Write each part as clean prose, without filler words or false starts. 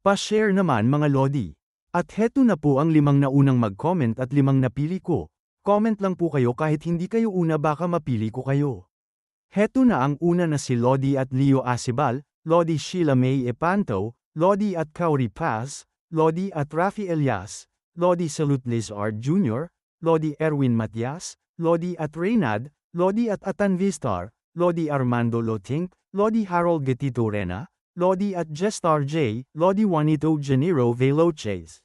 Pa-share naman mga Lodi. At heto na po ang 5 naunang mag-comment at 5 napili ko. Comment lang po kayo kahit hindi kayo una baka mapili ko kayo. Heto na ang una na si Lodi at Leo Acibal, Lodi Sheila May Epanto, Lodi at Kauri Paz, Lodi at Rafi Elias, Lodi Salute Liz R. Jr., Lodi Erwin Matias, Lodi at Reynad, Lodi at Atan Vistar, Lodi Armando Lotink, Lodi Harold Gatito Rena, Lodi at Gestar J, Lodi Juanito Janiro Veloches.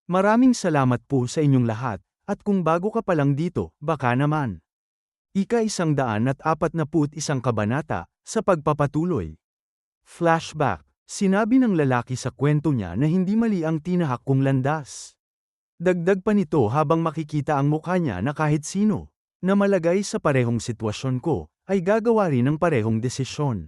Maraming salamat po sa inyong lahat, at kung bago ka pa lang dito, baka naman. Ika-141 kabanata, sa pagpapatuloy. Flashback, sinabi ng lalaki sa kwento niya na hindi mali ang tinahak kong landas. Dagdag pa nito habang makikita ang mukha niya na kahit sino, na malagay sa parehong sitwasyon ko, ay gagawa rin ng parehong desisyon.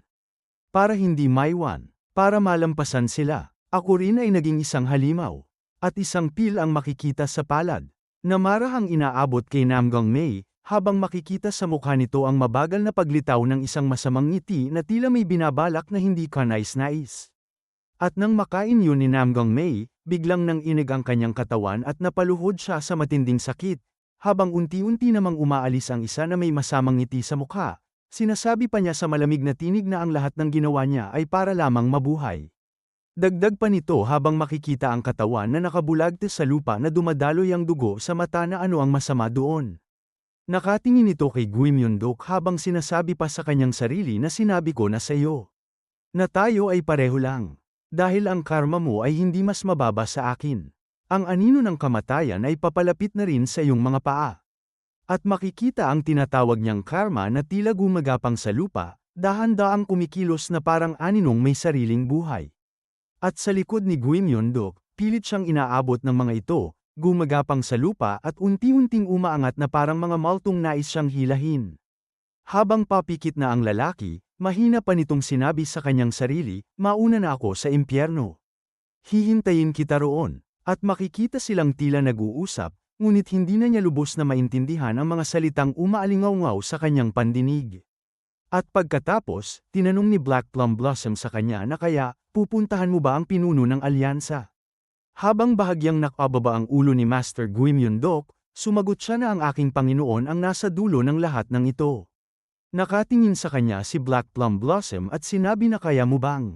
Para hindi maiwan, para malampasan sila, ako rin ay naging isang halimaw. At isang pil ang makikita sa palad, na marahang inaabot kay Namgang May, habang makikita sa mukha nito ang mabagal na paglitaw ng isang masamang ngiti na tila may binabalak na hindi kanais-nais. At nang makain yun ni Namgang May, biglang nang inig ang kanyang katawan at napaluhod siya sa matinding sakit, habang unti-unti namang umaalis ang isa na may masamang ngiti sa mukha. Sinasabi pa niya sa malamig na tinig na ang lahat ng ginawa niya ay para lamang mabuhay. Dagdag pa nito habang makikita ang katawan na nakabulagte sa lupa na dumadaloy ang dugo sa mata na ano ang masama doon. Nakatingin ito kay Guim Yondok habang sinasabi pa sa kanyang sarili na sinabi ko na sa iyo. Na tayo ay pareho lang. Dahil ang karma mo ay hindi mas mababa sa akin. Ang anino ng kamatayan ay papalapit na rin sa iyong mga paa. At makikita ang tinatawag niyang karma na tila gumagapang sa lupa, dahan-daang kumikilos na parang aninong may sariling buhay. At sa likod ni Guim Yondok, pilit siyang inaabot ng mga ito, gumagapang sa lupa at unti-unting umaangat na parang mga maltong nais siyang hilahin. Habang papikit na ang lalaki, mahina pa nitong sinabi sa kanyang sarili, mauna na ako sa impyerno. Hihintayin kita roon, at makikita silang tila nag-uusap, ngunit hindi na niya lubos na maintindihan ang mga salitang umaalingaw-ngaw sa kanyang pandinig. At pagkatapos, tinanong ni Black Plum Blossom sa kanya na kaya, pupuntahan mo ba ang pinuno ng alyansa? Habang bahagyang nakababa ang ulo ni Master Guim Yondok, sumagot siya na ang aking Panginoon ang nasa dulo ng lahat ng ito. Nakatingin sa kanya si Black Plum Blossom at sinabi na kaya mo bang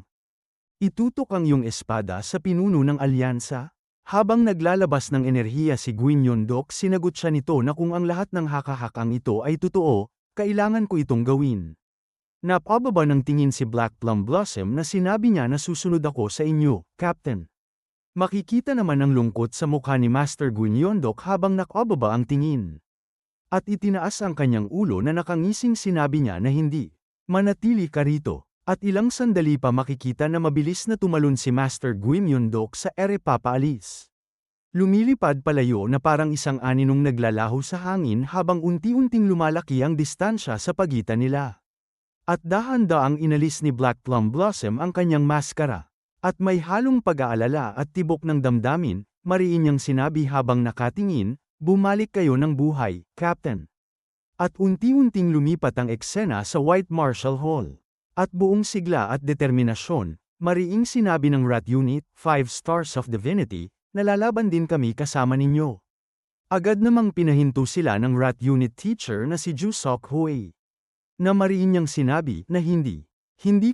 itutok ang iyong espada sa pinuno ng alyansa? Habang naglalabas ng enerhiya si Guim Yondok sinagot siya nito na kung ang lahat ng hakahakang ito ay totoo, kailangan ko itong gawin. Napababa ng tingin si Black Plum Blossom na sinabi niya na susunod ako sa inyo, Captain. Makikita naman ang lungkot sa mukha ni Master Guim Yondok habang nakababa ang tingin. At itinaas ang kanyang ulo na nakangising sinabi niya na hindi. Manatili ka rito. At ilang sandali pa makikita na mabilis na tumalon si Master Guim Yondok sa ere papaalis. Lumilipad palayo na parang isang aninong naglalaho sa hangin habang unti-unting lumalaki ang distansya sa pagitan nila. At dahan-daang inalis ni Black Plum Blossom ang kanyang maskara. At may halong pag-aalala at tibok ng damdamin, mariin niyang sinabi habang nakatingin, bumalik kayo ng buhay, Captain. At unti-unting lumipat ang eksena sa White Marshall Hall. At buong sigla at determinasyon, mariing sinabi ng Rat Unit, 5 Stars of Divinity, nalalaban din kami kasama ninyo. Agad namang pinahinto sila ng Rat Unit teacher na si Ju Sok Hui. Na mariin niyang sinabi na hindi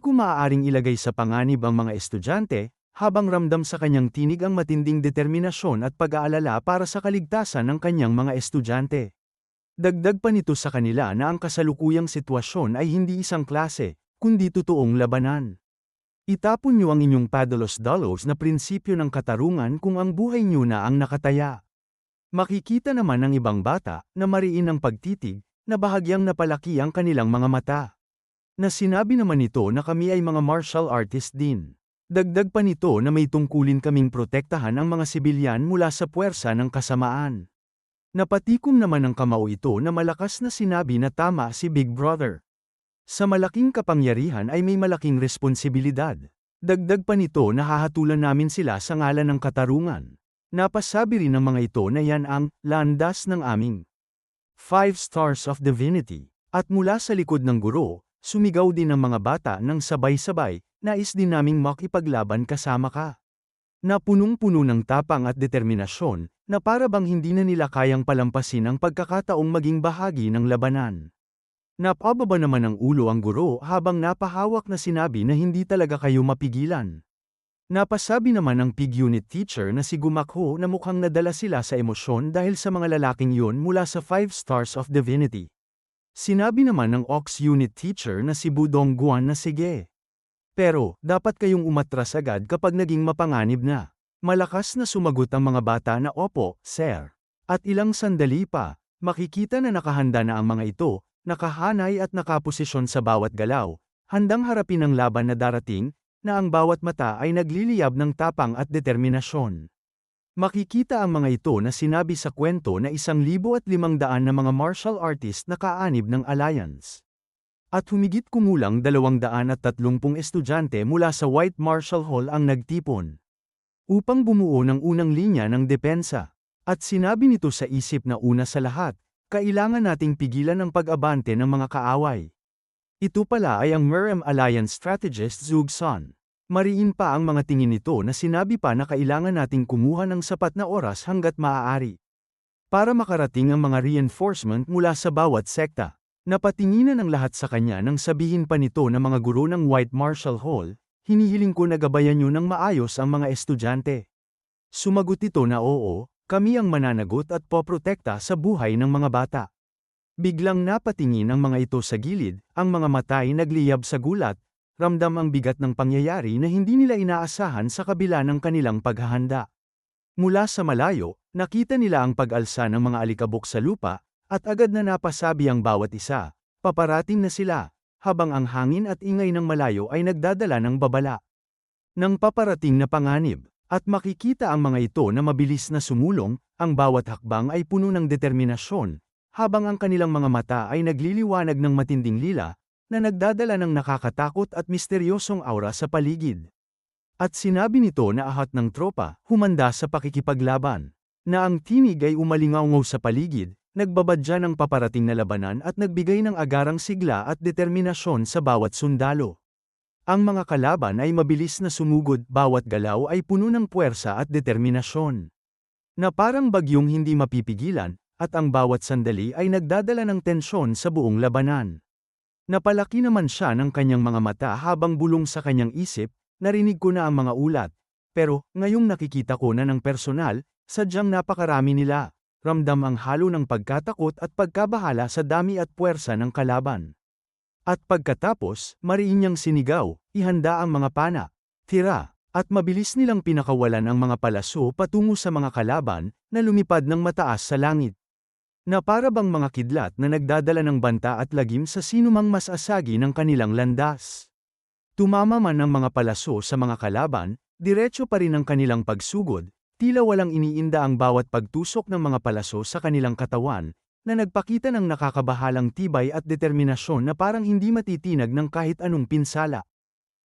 ko maaaring ilagay sa panganib ang mga estudyante, habang ramdam sa kanyang tinig ang matinding determinasyon at pag-aalala para sa kaligtasan ng kanyang mga estudyante. Dagdag pa nito sa kanila na ang kasalukuyang sitwasyon ay hindi isang klase, kundi totoong labanan. Itapon niyo ang inyong padalos-dalos na prinsipyo ng katarungan kung ang buhay niyo na ang nakataya. Makikita naman ng ibang bata na mariin ang pagtitig, na bahagyang napalaki ang kanilang mga mata. Na sinabi naman nito na kami ay mga martial artist din. Dagdag pa nito na may tungkulin kaming protektahan ang mga sibilyan mula sa puwersa ng kasamaan. Napatikom naman ng kamao ito na malakas na sinabi na tama si Big Brother. Sa malaking kapangyarihan ay may malaking responsibilidad. Dagdag pa nito na hahatulan namin sila sa ngalan ng katarungan. Napasabi rin ng mga ito na yan ang landas ng aming 5 Stars of Divinity. At mula sa likod ng guro, sumigaw din ng mga bata ng sabay-sabay, nais din naming makipaglaban kasama ka. na punong-puno ng tapang at determinasyon, na para bang hindi na nila kayang palampasin ang pagkakataong maging bahagi ng labanan. Napababa naman ng ulo ang guro habang napahawak na sinabi na hindi talaga kayo mapigilan. Napasabi naman ng PIG unit teacher na si Gumakho na mukhang nadala sila sa emosyon dahil sa mga lalaking yun mula sa 5 Stars of Divinity. Sinabi naman ng OX unit teacher na si Budong Guan na sige. Pero, dapat kayong umatras agad kapag naging mapanganib na. Malakas na sumagot ang mga bata na opo, sir. At ilang sandali pa, makikita na nakahanda na ang mga ito, nakahanay at nakaposisyon sa bawat galaw, handang harapin ang laban na darating, na ang bawat mata ay nagliliyab ng tapang at determinasyon. Makikita ang mga ito na sinabi sa kwento na 1,500 na mga martial artist na kaanib ng Alliance. At humigit kumulang 230 estudyante mula sa White Martial Hall ang nagtipon upang bumuo ng unang linya ng depensa. At sinabi nito sa isip na una sa lahat, kailangan nating pigilan ang pag-abante ng mga kaaway. Ito pala ay ang Merem Alliance strategist Zhuge Sun. Mariin pa ang mga tingin nito na sinabi pa na kailangan nating kumuha ng sapat na oras hanggat maaari para makarating ang mga reinforcement mula sa bawat sekta. Napatinginan ang lahat sa kanya nang sabihin pa nito na mga guro ng White Martial Hall, hinihiling ko na gabayan niyo ng maayos ang mga estudyante. Sumagot ito na oo, kami ang mananagot at poprotekta sa buhay ng mga bata. Biglang napatingin ang mga ito sa gilid, ang mga mata ay nagliyab sa gulat, ramdam ang bigat ng pangyayari na hindi nila inaasahan sa kabila ng kanilang paghahanda. Mula sa malayo, nakita nila ang pag-alsa ng mga alikabok sa lupa, at agad na napasabi ang bawat isa, paparating na sila, habang ang hangin at ingay ng malayo ay nagdadala ng babala ng paparating na panganib. At makikita ang mga ito na mabilis na sumulong, ang bawat hakbang ay puno ng determinasyon, habang ang kanilang mga mata ay nagliliwanag ng matinding lila, na nagdadala ng nakakatakot at misteryosong aura sa paligid. At sinabi nito na ahat ng tropa, humanda sa pakikipaglaban, na ang tinig ay umalingaw sa paligid, nagbabadya ng paparating na labanan at nagbigay ng agarang sigla at determinasyon sa bawat sundalo. Ang mga kalaban ay mabilis na sumugod, bawat galaw ay puno ng puwersa at determinasyon, na parang bagyong hindi mapipigilan, at ang bawat sandali ay nagdadala ng tensyon sa buong labanan. Napalaki naman siya ng kanyang mga mata habang bulong sa kanyang isip, narinig ko na ang mga ulat, pero ngayong nakikita ko na ng personal, sadyang napakarami nila. Ramdam ang halo ng pagkatakot at pagkabahala sa dami at puwersa ng kalaban. At pagkatapos, mariin niyang sinigaw, ihanda ang mga pana, tira, at mabilis nilang pinakawalan ang mga palaso patungo sa mga kalaban, na lumipad ng mataas sa langit. Na para bang mga kidlat na nagdadala ng banta at lagim sa sinumang mas asagi ng kanilang landas. Tumama man ang mga palaso sa mga kalaban, diretso pa rin ang kanilang pagsugod, tila walang iniinda ang bawat pagtusok ng mga palaso sa kanilang katawan, na nagpakita ng nakakabahalang tibay at determinasyon na parang hindi matitinag ng kahit anong pinsala.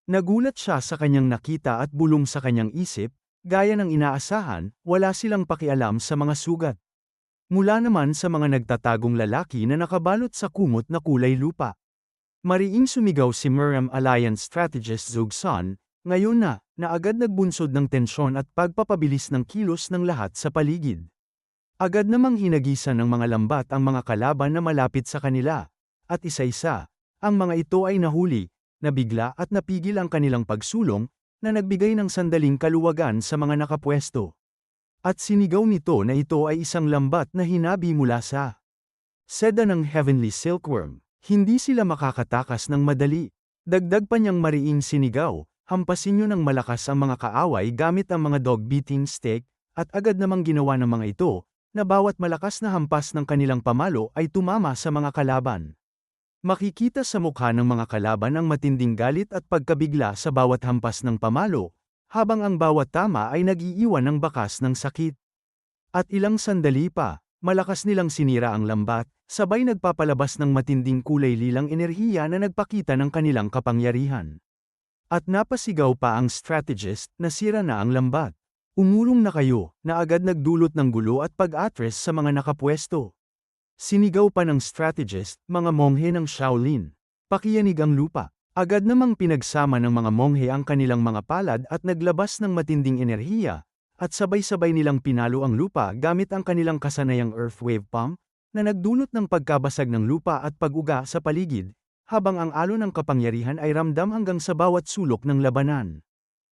Nagulat siya sa kanyang nakita at bulong sa kanyang isip, gaya ng inaasahan, wala silang pakialam sa mga sugat. Mula naman sa mga nagtatagong lalaki na nakabalot sa kumot na kulay lupa. Mariing sumigaw si Merem Alliance strategist Zhuge Sun, ngayon na agad nagbunsod ng tensyon at pagpapabilis ng kilos ng lahat sa paligid. Agad namang hinagisan ng mga lambat ang mga kalaban na malapit sa kanila, at isa-isa, ang mga ito ay nahuli, nabigla at napigil ang kanilang pagsulong, na nagbigay ng sandaling kaluwagan sa mga nakapwesto. At sinigaw nito na ito ay isang lambat na hinabi mula sa seda ng Heavenly Silkworm, hindi sila makakatakas ng madali. Dagdag pa niyang mariing sinigaw, hampasin niyo ng malakas ang mga kaaway gamit ang mga dog-beating stick, at agad namang ginawa ng mga ito, na bawat malakas na hampas ng kanilang pamalo ay tumama sa mga kalaban. Makikita sa mukha ng mga kalaban ang matinding galit at pagkabigla sa bawat hampas ng pamalo, habang ang bawat tama ay nag-iiwan ng bakas ng sakit. At ilang sandali pa, malakas nilang sinira ang lambat, sabay nagpapalabas ng matinding kulay lilang enerhiya na nagpakita ng kanilang kapangyarihan. At napasigaw pa ang strategist na sira na ang lambat. Umurong na kayo, na agad nagdulot ng gulo at pag-atres sa mga nakapwesto. Sinigaw pa ng strategist, mga monghe ng Shaolin. Pakiyanig ang lupa. Agad namang pinagsama ng mga monghe ang kanilang mga palad at naglabas ng matinding enerhiya, at sabay-sabay nilang pinalo ang lupa gamit ang kanilang kasanayang earth wave pump, na nagdulot ng pagkabasag ng lupa at pag-uga sa paligid, habang ang alon ng kapangyarihan ay ramdam hanggang sa bawat sulok ng labanan.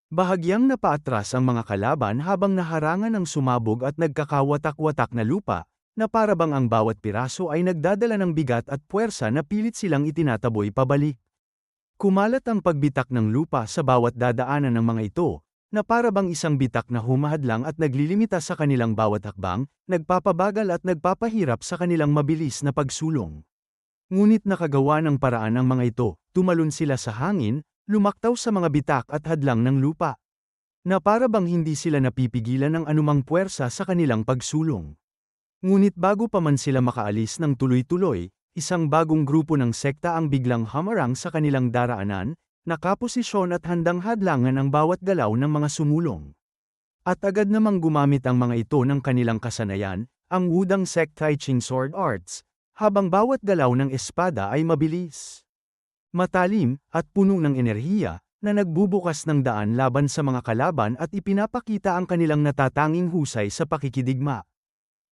Bahagyang napaatras ang mga kalaban habang naharangan ng sumabog at nagkakawatak-watak na lupa, na parabang ang bawat piraso ay nagdadala ng bigat at puwersa na pilit silang itinataboy pabalik. Kumalat ang pagbitak ng lupa sa bawat dadaanan ng mga ito, na parabang isang bitak na humahadlang at naglilimita sa kanilang bawat hakbang, nagpapabagal at nagpapahirap sa kanilang mabilis na pagsulong. Ngunit nakagawa ng paraan ang mga ito, tumalon sila sa hangin, lumaktaw sa mga bitak at hadlang ng lupa, na parabang hindi sila napipigilan ng anumang puwersa sa kanilang pagsulong. Ngunit bago pa man sila makaalis ng tuloy-tuloy, isang bagong grupo ng sekta ang biglang hamarang sa kanilang daraanan, nakaposisyon at handang hadlangan ang bawat galaw ng mga sumulong. At agad namang gumamit ang mga ito ng kanilang kasanayan, ang Wudang Sect Tai Ching Sword Arts, habang bawat galaw ng espada ay mabilis, matalim, at puno ng enerhiya, na nagbubukas ng daan laban sa mga kalaban at ipinapakita ang kanilang natatanging husay sa pakikidigma.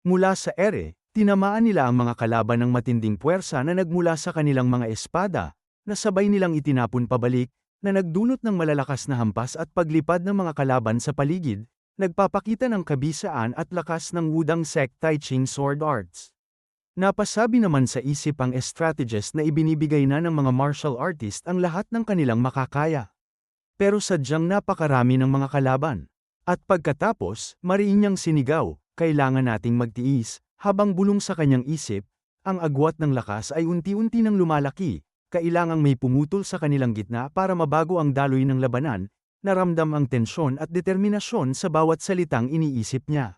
Mula sa ere, tinamaan nila ang mga kalaban ng matinding puwersa na nagmula sa kanilang mga espada, na sabay nilang itinapon pabalik, na nagdulot ng malalakas na hampas at paglipad ng mga kalaban sa paligid, nagpapakita ng kabisaan at lakas ng Wudang Sect Tai Ching Sword Arts. Napasabi naman sa isip ang strategist na ibinibigay na ng mga martial artist ang lahat ng kanilang makakaya. Pero sadyang napakarami ng mga kalaban. At pagkatapos, mariin niyang sinigaw, kailangan nating magtiis, habang bulong sa kanyang isip, ang agwat ng lakas ay unti-unti nang lumalaki, kailangang may pumutol sa kanilang gitna para mabago ang daloy ng labanan, naramdam ang tensyon at determinasyon sa bawat salitang iniisip niya.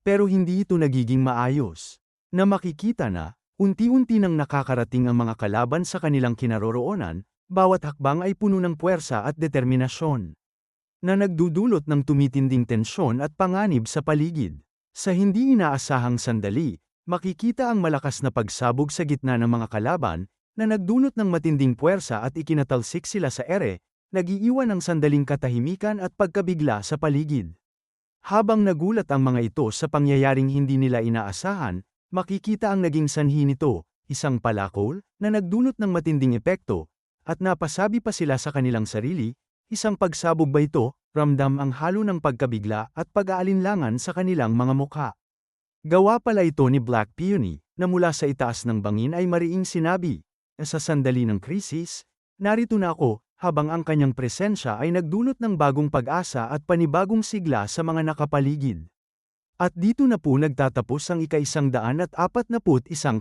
Pero hindi ito nagiging maayos. Na makikita na, unti-unti nang nakakarating ang mga kalaban sa kanilang kinaroroonan, bawat hakbang ay puno ng puwersa at determinasyon, na nagdudulot ng tumitinding tensyon at panganib sa paligid. Sa hindi inaasahang sandali, makikita ang malakas na pagsabog sa gitna ng mga kalaban, na nagdulot ng matinding puwersa at ikinatalsik sila sa ere, nag-iiwan ng sandaling katahimikan at pagkabigla sa paligid. Habang nagulat ang mga ito sa pangyayaring hindi nila inaasahan, makikita ang naging sanhi nito, isang palakol, na nagdulot ng matinding epekto, at napasabi pa sila sa kanilang sarili, isang pagsabog ba ito? Ramdam ang halo ng pagkabigla at pag-aalinlangan sa kanilang mga mukha. Gawa pala ito ni Black Peony, na mula sa itaas ng bangin ay mariing sinabi, sa sandali ng krisis, narito na ako, habang ang kanyang presensya ay nagdulot ng bagong pag-asa at panibagong sigla sa mga nakapaligid. At dito na po nagtatapos ang ika-141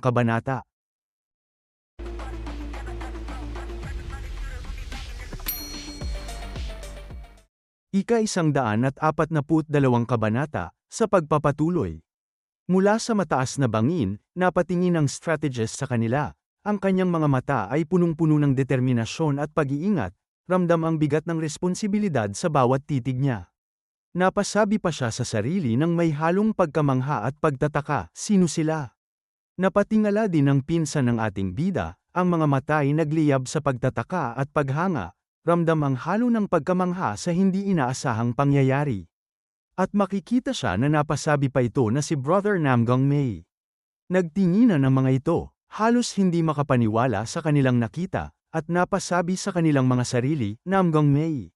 kabanata. Ika-142 kabanata, sa pagpapatuloy. Mula sa mataas na bangin, napatingin ang strategist sa kanila. Ang kanyang mga mata ay punong-puno ng determinasyon at pag-iingat, ramdam ang bigat ng responsibilidad sa bawat titig niya. Napasabi pa siya sa sarili ng may halong pagkamangha at pagtataka, sino sila? Napatingala din ng pinsan ng ating bida, ang mga mata ay nagliyab sa pagtataka at paghanga, ramdam ang halo ng pagkamangha sa hindi inaasahang pangyayari. At makikita siya na napasabi pa ito na si Brother Namgong Mei. Nagtinginan ang mga ito, halos hindi makapaniwala sa kanilang nakita, at napasabi sa kanilang mga sarili, Namgong Mei.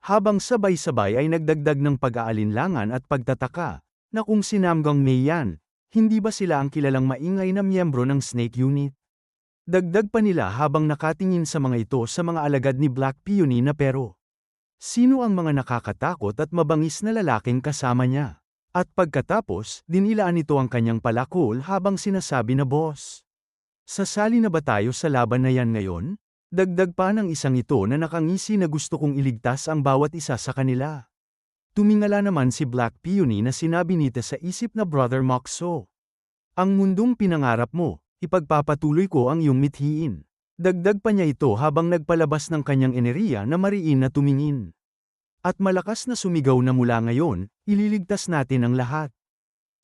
Habang sabay-sabay ay nagdagdag ng pag-aalinlangan at pagtataka, na kung si Namgong Mei yan, hindi ba sila ang kilalang maingay na miyembro ng Snake Unit? Dagdag pa nila habang nakatingin sa mga ito sa mga alagad ni Black Peony na pero. Sino ang mga nakakatakot at mabangis na lalaking kasama niya? At pagkatapos, dinilaan nito ang kanyang palakol habang sinasabi na boss. Sasali na ba tayo sa laban na yan ngayon? Dagdag pa ng isang ito na nakangisi na gusto kong iligtas ang bawat isa sa kanila. Tumingala naman si Black Peony na sinabi nito sa isip na Brother Moxo. Ang mundong pinangarap mo, ipagpapatuloy ko ang iyong mithiin. Dagdag pa niya ito habang nagpalabas ng kanyang enerhiya na mariin na tumingin. At malakas na sumigaw na mula ngayon, ililigtas natin ang lahat.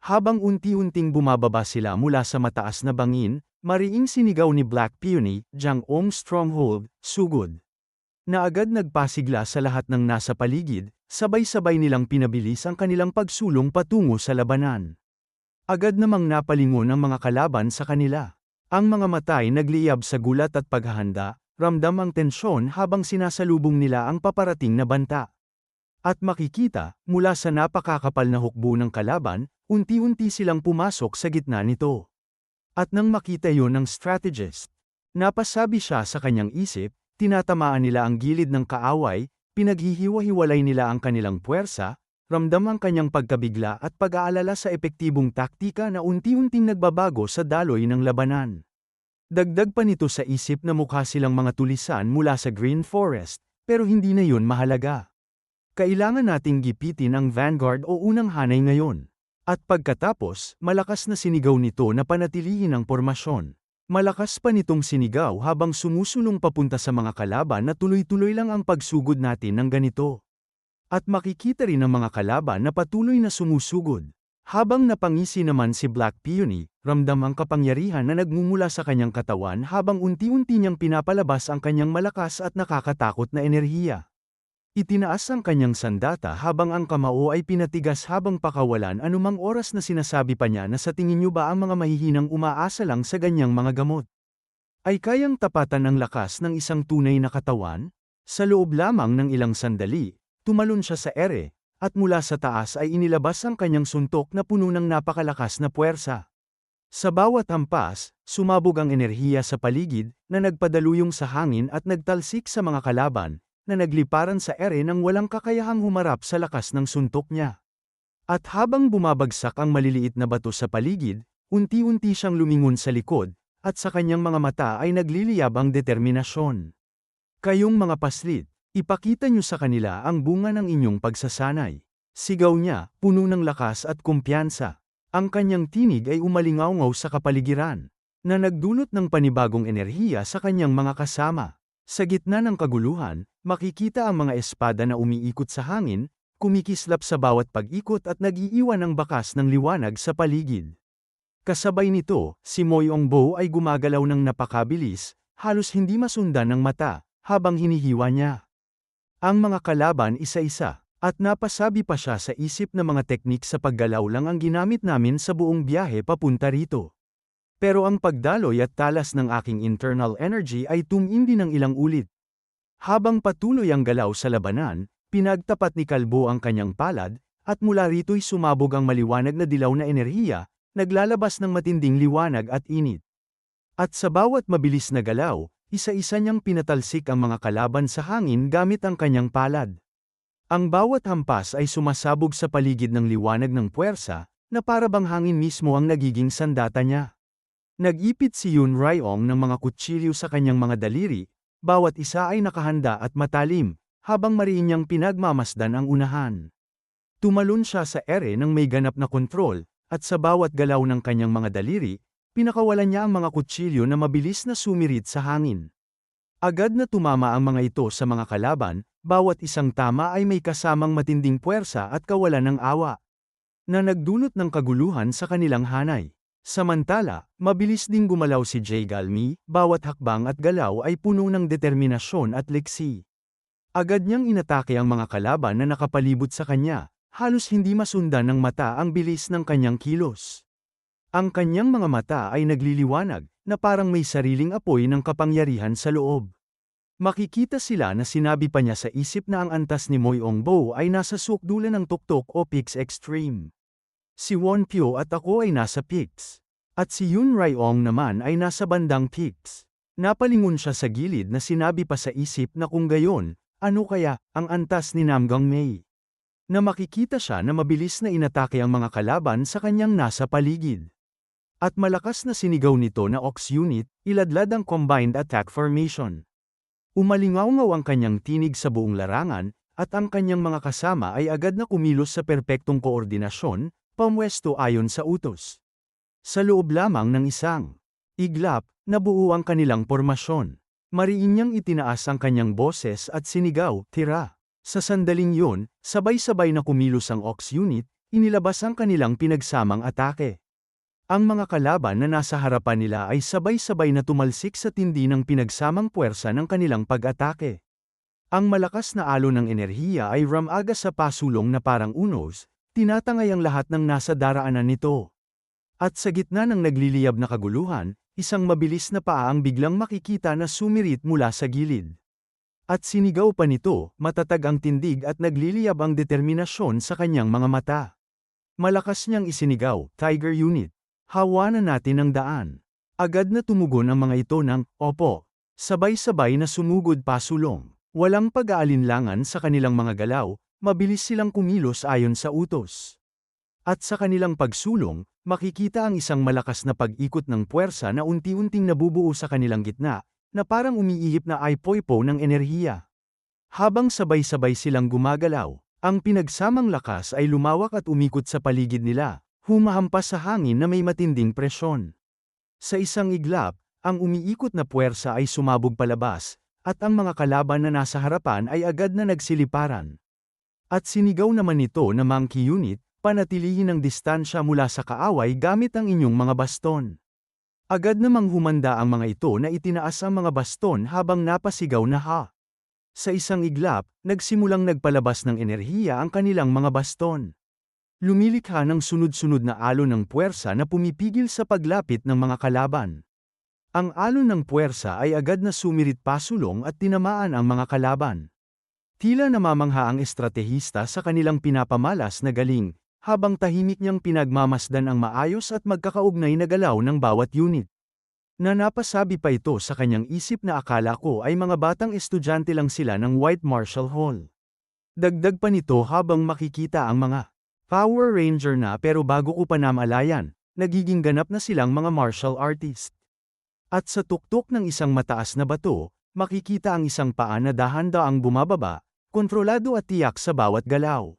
Habang unti-unting bumababa sila mula sa mataas na bangin, Mariing sinigaw ni Black Peony, Jang-ong Stronghold, sugod. Na agad nagpasigla sa lahat ng nasa paligid, sabay-sabay nilang pinabilis ang kanilang pagsulong patungo sa labanan. Agad namang napalingon ang mga kalaban sa kanila. Ang mga mata ay nagliyab sa gulat at paghahanda, ramdam ang tensyon habang sinasalubong nila ang paparating na banta. At makikita, mula sa napakakapal na hukbo ng kalaban, unti-unti silang pumasok sa gitna nito. At nang makita yon ng strategist, napasabi siya sa kanyang isip, tinatamaan nila ang gilid ng kaaway, pinaghihiwa-hiwalay nila ang kanilang puwersa, ramdam ang kanyang pagkabigla at pag-aalala sa epektibong taktika na unti-unting nagbabago sa daloy ng labanan. Dagdag pa nito sa isip na mukha silang mga tulisan mula sa Green Forest, pero hindi na yun mahalaga. Kailangan nating gipitin ang vanguard o unang hanay ngayon. At pagkatapos, malakas na sinigaw nito na panatilihin ang pormasyon. Malakas pa nitong sinigaw habang sumusulong papunta sa mga kalaban na tuloy-tuloy lang ang pagsugod natin ng ganito. At makikita rin ng mga kalaban na patuloy na sumusugod. Habang napangisi naman si Black Peony, ramdam ang kapangyarihan na nagmumula sa kanyang katawan habang unti-unti niyang pinapalabas ang kanyang malakas at nakakatakot na enerhiya. Itinaas ang kanyang sandata habang ang kamao ay pinatigas habang pakawalan anumang oras na sinasabi pa niya na sa tingin niyo ba ang mga mahihinang umaasa lang sa ganyang mga gamot ay kayang tapatan ang lakas ng isang tunay na katawan? Sa loob lamang ng ilang sandali, tumalon siya sa ere, at mula sa taas ay inilabas ang kanyang suntok na puno ng napakalakas na puwersa. Sa bawat hampas, sumabog ang enerhiya sa paligid na nagpadaluyong sa hangin at nagtalsik sa mga kalaban na nagliparan sa ere nang walang kakayahang humarap sa lakas ng suntok niya. At habang bumabagsak ang maliliit na bato sa paligid, unti-unti siyang lumingon sa likod, at sa kanyang mga mata ay nagliliyab ang determinasyon. Kayong mga paslit, ipakita niyo sa kanila ang bunga ng inyong pagsasanay. Sigaw niya, puno ng lakas at kumpiyansa. Ang kanyang tinig ay umalingaw-ngaw sa kapaligiran, na nagdulot ng panibagong enerhiya sa kanyang mga kasama. Sa gitna ng kaguluhan, makikita ang mga espada na umiikot sa hangin, kumikislap sa bawat pag-ikot at nag-iiwan ng bakas ng liwanag sa paligid. Kasabay nito, si Moyongbo ay gumagalaw ng napakabilis, halos hindi masundan ng mata, habang hinihiwa niya ang mga kalaban isa-isa, at napasabi pa siya sa isip na mga teknik sa paggalaw lang ang ginamit namin sa buong biyahe papunta rito. Pero ang pagdaloy at talas ng aking internal energy ay tumindi ng ilang ulit. Habang patuloy ang galaw sa labanan, pinagtapat ni Kalbo ang kanyang palad, at mula rito'y sumabog ang maliwanag na dilaw na enerhiya, naglalabas ng matinding liwanag at init. At sa bawat mabilis na galaw, isa-isa niyang pinatalsik ang mga kalaban sa hangin gamit ang kanyang palad. Ang bawat hampas ay sumasabog sa paligid ng liwanag ng puwersa, na para bang hangin mismo ang nagiging sandata niya. Nag-ipit si Yun Rayong ng mga kutsilyo sa kanyang mga daliri, bawat isa ay nakahanda at matalim, habang mariin niyang pinagmamasdan ang unahan. Tumalon siya sa ere ng may ganap na kontrol, at sa bawat galaw ng kanyang mga daliri, pinakawalan niya ang mga kutsilyo na mabilis na sumirit sa hangin. Agad na tumama ang mga ito sa mga kalaban, bawat isang tama ay may kasamang matinding puwersa at kawalan ng awa, na nagdulot ng kaguluhan sa kanilang hanay. Samantala, mabilis ding gumalaw si Jay Galmi, bawat hakbang at galaw ay puno ng determinasyon at liksi. Agad niyang inatake ang mga kalaban na nakapalibot sa kanya, halos hindi masundan ng mata ang bilis ng kanyang kilos. Ang kanyang mga mata ay nagliliwanag, na parang may sariling apoy ng kapangyarihan sa loob. Makikita sila na sinabi pa niya sa isip na ang antas ni Moyongbo ay nasa sukdulan ng tuktok o Peaks Extreme. Si Wonpyo at ako ay nasa Peaks. At si Yun Rayong naman ay nasa bandang Peaks. Napalingon siya sa gilid na sinabi pa sa isip na kung gayon, ano kaya ang antas ni Namgang Mei? Na makikita siya na mabilis na inatake ang mga kalaban sa kanyang nasa paligid. At malakas na sinigaw nito na Ox Unit, iladlad ang Combined Attack Formation. Umalingaw-ngaw ang kanyang tinig sa buong larangan, at ang kanyang mga kasama ay agad na kumilos sa perpektong koordinasyon, pamwesto ayon sa utos. Sa loob lamang ng isang iglap, nabuo ang kanilang pormasyon. Mariin niyang itinaas ang kanyang boses at sinigaw, tira. Sa sandaling yun, sabay-sabay na kumilos ang Ox Unit, inilabas ang kanilang pinagsamang atake. Ang mga kalaban na nasa harapan nila ay sabay-sabay na tumalsik sa tindi ng pinagsamang puwersa ng kanilang pag-atake. Ang malakas na alon ng enerhiya ay ramaga sa pasulong na parang unos, tinatangay ang lahat ng nasa daraanan nito. At sa gitna ng nagliliyab na kaguluhan, isang mabilis na paa ang biglang makikita na sumirit mula sa gilid. At sinigaw pa nito, matatag ang tindig at nagliliyab ang determinasyon sa kanyang mga mata. Malakas niyang isinigaw, Tiger Unit. Hawanan natin ang daan. Agad na tumugon ang mga ito ng, opo. Sabay-sabay na sumugod pasulong. Walang pag-aalinlangan sa kanilang mga galaw, mabilis silang kumilos ayon sa utos. At sa kanilang pagsulong, makikita ang isang malakas na pag-ikot ng puwersa na unti-unting nabubuo sa kanilang gitna, na parang umiihip na ipoipo ng enerhiya. Habang sabay-sabay silang gumagalaw, ang pinagsamang lakas ay lumawak at umikot sa paligid nila, humahampas sa hangin na may matinding presyon. Sa isang iglap, ang umiikot na puwersa ay sumabog palabas, at ang mga kalaban na nasa harapan ay agad na nagsiliparan. At sinigaw naman ito na Monkey Unit, panatilihin ang distansya mula sa kaaway gamit ang inyong mga baston. Agad namang humanda ang mga ito na itinaas ang mga baston habang napasigaw na ha. Sa isang iglap, nagsimulang nagpalabas ng enerhiya ang kanilang mga baston. Lumilikha ng sunod-sunod na alon ng puwersa na pumipigil sa paglapit ng mga kalaban. Ang alon ng puwersa ay agad na sumirit pasulong at tinamaan ang mga kalaban. Tila namamangha ang estratehista sa kanilang pinapamalas na galing, habang tahimik niyang pinagmamasdan ang maayos at magkakaugnay na galaw ng bawat unit. Napasabi pa ito sa kanyang isip na akala ko ay mga batang estudyante lang sila ng White Marshall Hall. Dagdag pa nito habang makikita ang mga Power Ranger na pero bago ko pa namalayan, nagiging ganap na silang mga martial artist. At sa tuktok ng isang mataas na bato, makikita ang isang paa na dahan-daang bumababa, kontrolado at tiyak sa bawat galaw.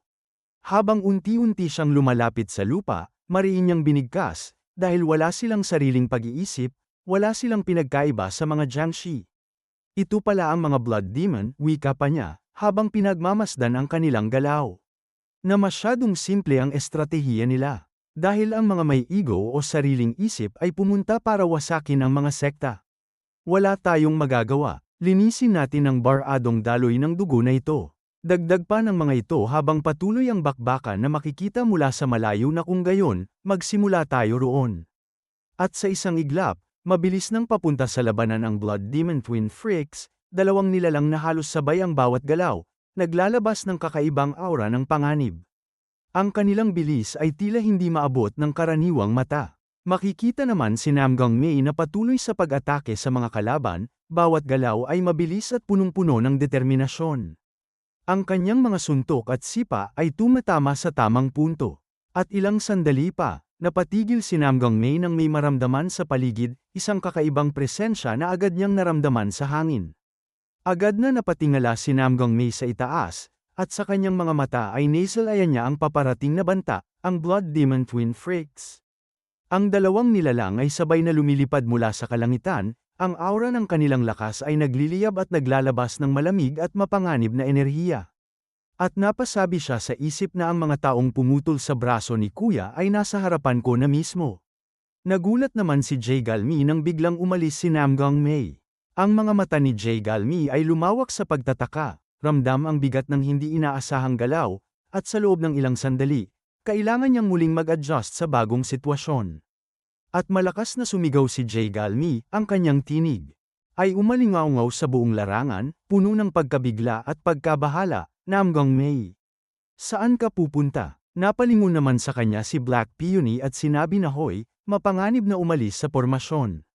Habang unti-unti siyang lumalapit sa lupa, mariin niyang binigkas, dahil wala silang sariling pag-iisip, wala silang pinagkaiba sa mga Jiangshi. Ito pala ang mga Blood Demon, wika pa niya, habang pinagmamasdan ang kanilang galaw. Na masyadong simple ang estratehiya nila. Dahil ang mga may ego o sariling isip ay pumunta para wasakin ang mga sekta. Wala tayong magagawa, linisin natin ang baradong daloy ng dugo na ito. Dagdag pa ng mga ito habang patuloy ang bakbakan na makikita mula sa malayo na kung gayon, magsimula tayo roon. At sa isang iglap, mabilis nang papunta sa labanan ang Blood Demon Twin Freaks, dalawang nilalang na halos sabay ang bawat galaw, naglalabas ng kakaibang aura ng panganib. Ang kanilang bilis ay tila hindi maabot ng karaniwang mata. Makikita naman si Namgang Mei na patuloy sa pag-atake sa mga kalaban, bawat galaw ay mabilis at punong-puno ng determinasyon. Ang kanyang mga suntok at sipa ay tumatama sa tamang punto. At ilang sandali pa, napatigil si Namgang Mei nang may maramdaman sa paligid, isang kakaibang presensya na agad niyang naramdaman sa hangin. Agad na napatingala si Namgang Mei sa itaas, at sa kanyang mga mata ay nasalayan niya ang paparating na banta, ang Blood Demon Twin Freaks. Ang dalawang nilalang ay sabay na lumilipad mula sa kalangitan, ang aura ng kanilang lakas ay nagliliyab at naglalabas ng malamig at mapanganib na enerhiya. At napasabi siya sa isip na ang mga taong pumutol sa braso ni Kuya ay nasa harapan ko na mismo. Nagulat naman si Jay Galmi nang biglang umalis si Namgang Mei. Ang mga mata ni Jay Galmi ay lumawak sa pagtataka. Ramdam ang bigat ng hindi inaasahang galaw, at sa loob ng ilang sandali, kailangan niyang muling mag-adjust sa bagong sitwasyon. At malakas na sumigaw si Jay Galmi, ang kanyang tinig ay umalingaw sa buong larangan, puno ng pagkabigla at pagkabahala. Namgang Mei, saan ka pupunta? Napalingon naman sa kanya si Black Peony at sinabi na hoy, mapanganib na umalis sa pormasyon.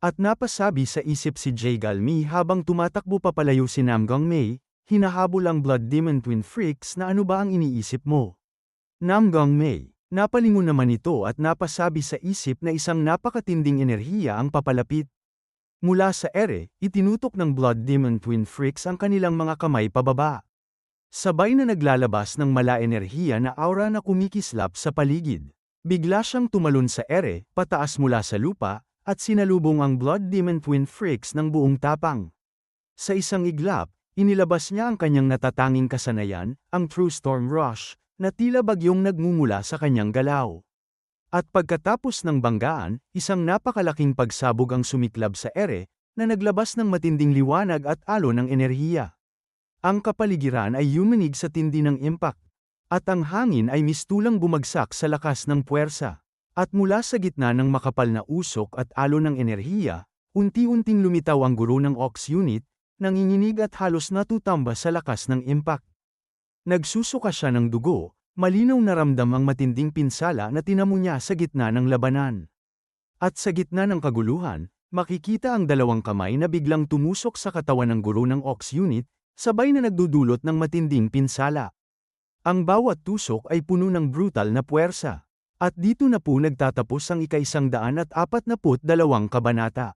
At napasabi sa isip si Jay Galmi habang tumatakbo papalayo si Namgang Mei, hinahabol ang Blood Demon Twin Freaks na ano ba ang iniisip mo? Namgang Mei, napalingon naman ito at napasabi sa isip na isang napakatinding enerhiya ang papalapit. Mula sa ere, itinutok ng Blood Demon Twin Freaks ang kanilang mga kamay pababa. Sabay na naglalabas ng mala-enerhiya na aura na kumikislap sa paligid. Bigla siyang tumalon sa ere, pataas mula sa lupa, at sinalubong ang Blood Demon Twin Freaks ng buong tapang. Sa isang iglap, inilabas niya ang kanyang natatanging kasanayan, ang True Storm Rush, na tila bagyong nagmumula sa kanyang galaw. At pagkatapos ng banggaan, isang napakalaking pagsabog ang sumiklab sa ere, na naglabas ng matinding liwanag at alon ng enerhiya. Ang kapaligiran ay yumanig sa tindi ng impact, at ang hangin ay mistulang bumagsak sa lakas ng puwersa. At mula sa gitna ng makapal na usok at alon ng enerhiya, unti-unting lumitaw ang guro ng Ox unit, nanginginig at halos natutamba sa lakas ng impact. Nagsusuka siya ng dugo, malinaw na ramdam ang matinding pinsala na tinamo niya sa gitna ng labanan. At sa gitna ng kaguluhan, makikita ang dalawang kamay na biglang tumusok sa katawan ng guro ng Ox unit, sabay na nagdudulot ng matinding pinsala. Ang bawat tusok ay puno ng brutal na puwersa. At dito na po nagtatapos ang ika-142 kabanata.